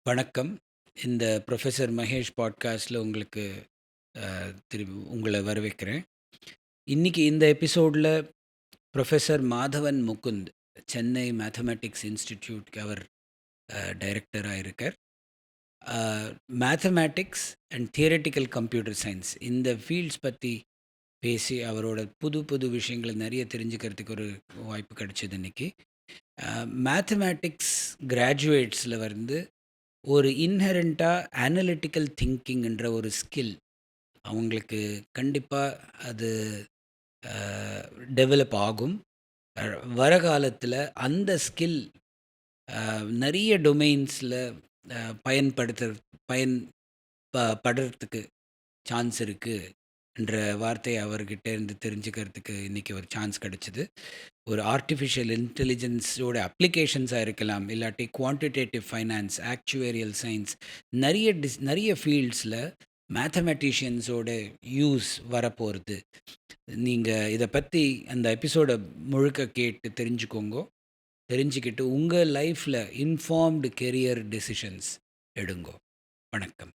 வணக்கம். இந்த ப்ரொஃபசர் மகேஷ் பாட்காஸ்ட்ல உங்களுக்கு திரும்பி உங்கள வரவேற்கிறேன். இன்னைக்கு இந்த எபிசோட்ல ப்ரொஃபசர் மாதவன் முகுந்த், சென்னை மேத்தமேட்டிக்ஸ் இன்ஸ்டிடியூட்க்கு அவர் டைரக்டரா இருக்கார். Uh mathematics and theoretical computer science இந்த ஃபீல்ட்ஸ் பத்தி பேசி அவரோட புது புது விஷயங்கள நெறைய தெரிஞ்சுக்கிறதுக்கு ஒரு வாய்ப்பு கிடைச்சது இன்னைக்கு. மேத்தமேட்டிக்ஸ் கிராஜுவேட்ஸ்ல வந்து ஒரு இன்ஹெரன்ட்டா அனலிட்டிக்கல் திங்கிங்ன்ற ஒரு ஸ்கில் அவங்களுக்கு கண்டிப்பா அது அ டெவலப் ஆகும். அ வர காலத்தில அந்த ஸ்கில் நெறைய டொமைன்ஸ்ல அ பயன்படுத்த பயன் படுறதுக்கு சான்ஸ் இருக்கு என்ற வார்த்தைய அவர்கிட்ட இருந்து தெரிஞ்சுக்கிறதுக்கு இன்னைக்கு ஒரு சான்ஸ் கிடைச்சது. ஒரு ஆர்ட்டிஃபிஷியல் இன்டெலிஜென்ஸோட அப்ளிகேஷன்ஸா இருக்கலாம். இல்லாட்டி குவான்டிடேட்டிவ் ஃபைனான்ஸ், ஆக்சுவேரியல் சயன்ஸ் நெறைய ஃபீல்ட்ஸ்ல மேத்தமேட்டிஷியன்ஸோட யூஸ் வரப்போறது. நீங்க இத பத்தி அந்த எபிசோட முழுக்க கேட்டு தெரிஞ்சுக்கோங்கோ. தெரிஞ்சுக்கிட்டு உங்க லைஃப்ல இன்ஃபார்ம்டு கெரியர் டெசிஷன்ஸ் எடுங்கோ. வணக்கம்.